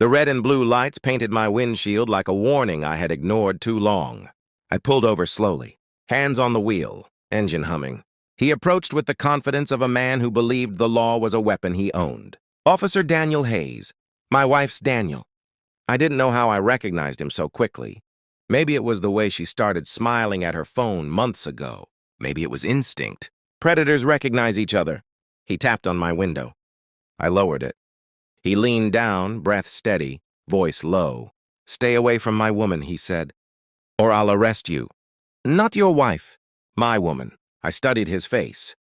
The red and blue lights painted my windshield like a warning I had ignored too long. I pulled over slowly, hands on the wheel, engine humming. He approached with the confidence of a man who believed the law was a weapon he owned. Officer Daniel Hayes. My wife's Daniel. I didn't know how I recognized him so quickly. Maybe it was the way she started smiling at her phone months ago. Maybe it was instinct. Predators recognize each other. He tapped on my window. I lowered it. He leaned down, breath steady, voice low. "Stay away from my woman," he said, "or I'll arrest you." "Not your wife. My woman." I studied his face.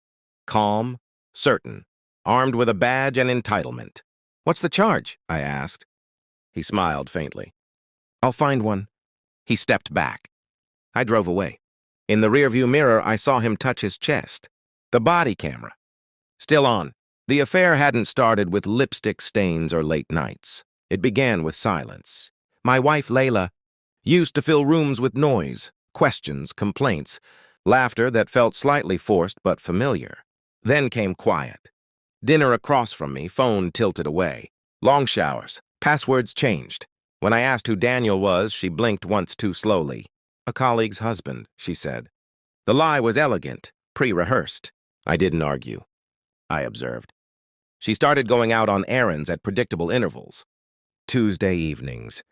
Calm, certain, armed with a badge and entitlement. "What's the charge?" I asked. He smiled faintly. "I'll find one." He stepped back. I drove away. In the rearview mirror, I saw him touch his chest. The body camera. Still on. The affair hadn't started with lipstick stains or late nights. It began with silence. My wife, Layla, used to fill rooms with noise, questions, complaints, laughter that felt slightly forced but familiar. Then came quiet. Dinner across from me, phone tilted away. Long showers. Passwords changed. When I asked who Daniel was, she blinked once too slowly. "A colleague's husband," she said. The lie was elegant, pre-rehearsed. I didn't argue. I observed. She started going out on errands at predictable intervals. Tuesday evenings.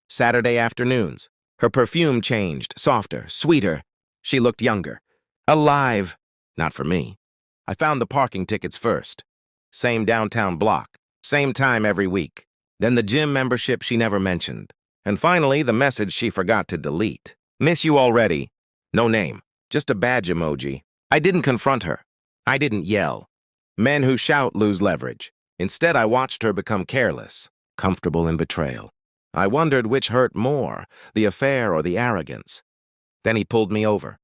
Saturday afternoons. Her perfume changed, softer, sweeter. She looked younger. Alive. Not for me. I found the parking tickets first. Same downtown block. Same time every week. Then the gym membership she never mentioned. And finally, the message she forgot to delete. "Miss you already." No name. Just a badge emoji. I didn't confront her. I didn't yell. Men who shout lose leverage. Instead, I watched her become careless, comfortable in betrayal. I wondered which hurt more, the affair or the arrogance. Then he pulled me over.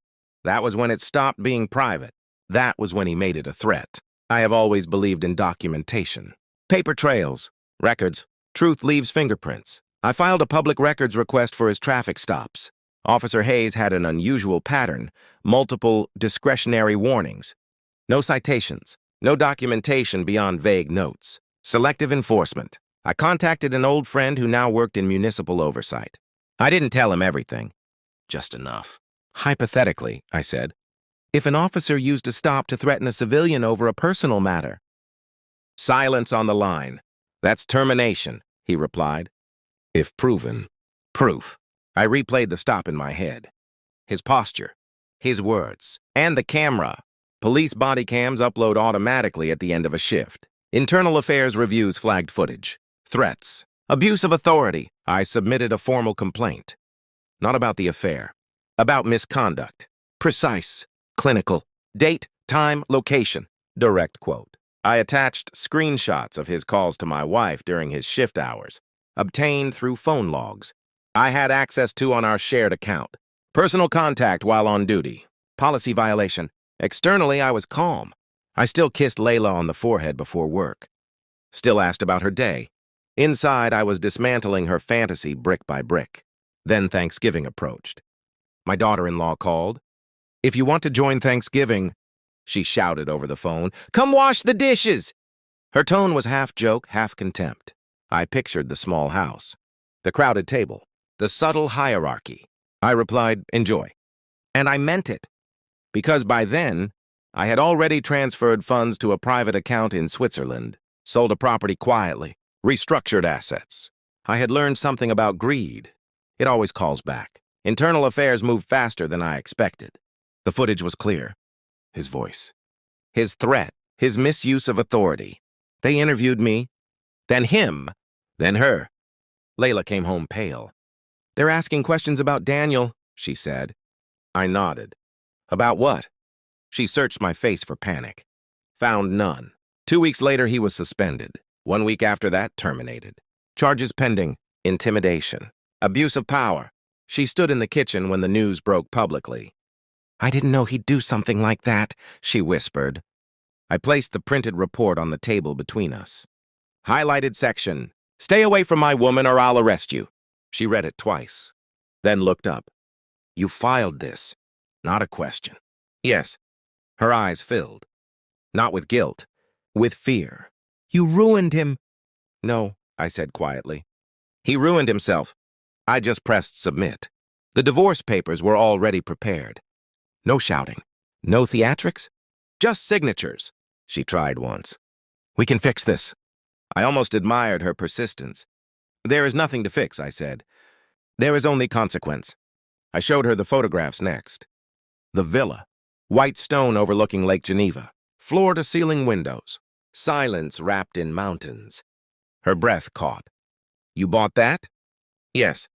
That was when it stopped being private. That was when he made it a threat. I have always believed in documentation. Paper trails, records, truth leaves fingerprints. I filed a public records request for his traffic stops. Officer Hayes had an unusual pattern, multiple discretionary warnings. No citations. No documentation beyond vague notes. Selective enforcement. I contacted an old friend who now worked in municipal oversight. I didn't tell him everything. Just enough. Hypothetically, I said, if an officer used a stop to threaten a civilian over a personal matter. Silence on the line. That's termination, he replied. If proven. Proof. I replayed the stop in my head. His posture. His words. And the camera. Police body cams upload automatically at the end of a shift. Internal Affairs reviews flagged footage. Threats. Abuse of authority. I submitted a formal complaint. Not about the affair. About misconduct. Precise. Clinical. Date, time, location. Direct quote. I attached screenshots of his calls to my wife during his shift hours, obtained through phone logs. I had access to on our shared account. Personal contact while on duty. Policy violation. Externally, I was calm. I still kissed Layla on the forehead before work. Still asked about her day. Inside, I was dismantling her fantasy brick by brick. Then Thanksgiving approached. My daughter-in-law called. "If you want to join Thanksgiving," she shouted over the phone, "come wash the dishes!" Her tone was half joke, half contempt. I pictured the small house, the crowded table, the subtle hierarchy. I replied, "Enjoy." And I meant it. Because by then, I had already transferred funds to a private account in Switzerland, sold a property quietly, restructured assets. I had learned something about greed. It always calls back. Internal Affairs moved faster than I expected. The footage was clear. His voice. His threat. His misuse of authority. They interviewed me. Then him. Then her. Layla came home pale. "They're asking questions about Daniel," she said. I nodded. "About what?" She searched my face for panic. Found none. 2 weeks later, he was suspended. 1 week after that, terminated. Charges pending. Intimidation. Abuse of power. She stood in the kitchen when the news broke publicly. "I didn't know he'd do something like that," she whispered. I placed the printed report on the table between us. Highlighted section. "Stay away from my woman or I'll arrest you." She read it twice. Then looked up. "You filed this." Not a question. "Yes." Her eyes filled. Not with guilt, with fear. "You ruined him." "No," I said quietly. He ruined himself. I just pressed submit. The divorce papers were already prepared. No shouting. No theatrics. Just signatures. She tried once. We can fix this. I almost admired her persistence. There is nothing to fix, I said. There is only consequence. I showed her the photographs next. The villa. White stone overlooking Lake Geneva. Floor-to-ceiling windows. Silence wrapped in mountains. Her breath caught. You bought that? Yes.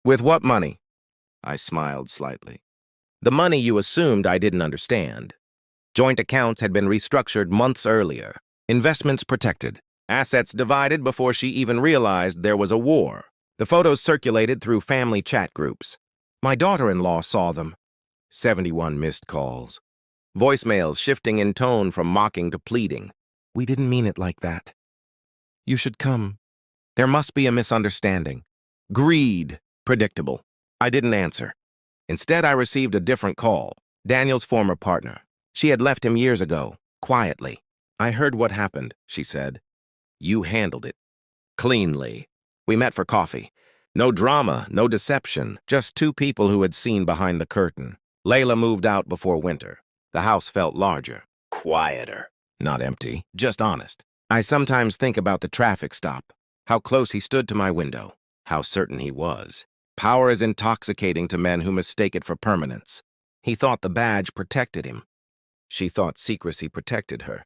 With what money? I smiled slightly. The money you assumed I didn't understand. Joint accounts had been restructured months earlier. Investments protected. Assets divided before she even realized there was a war. The photos circulated through family chat groups. My daughter-in-law saw them. 71 missed calls. Voicemails shifting in tone from mocking to pleading. We didn't mean it like that. You should come. There must be a misunderstanding. Greed. Predictable. I didn't answer. Instead, I received a different call. Daniel's former partner. She had left him years ago, quietly. I heard what happened, she said. You handled it. Cleanly. We met for coffee. No drama, no deception, just two people who had seen behind the curtain. Layla moved out before winter. The house felt larger, quieter, not empty, just honest. I sometimes think about the traffic stop, how close he stood to my window, how certain he was. Power is intoxicating to men who mistake it for permanence. He thought the badge protected him. She thought secrecy protected her.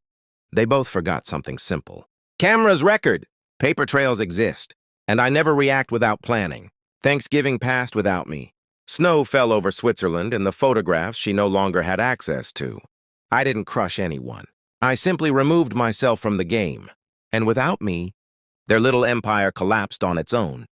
They both forgot something simple. Cameras record. Paper trails exist. And I never react without planning. Thanksgiving passed without me. Snow fell over Switzerland and the photographs she no longer had access to. I didn't crush anyone. I simply removed myself from the game. And without me, their little empire collapsed on its own.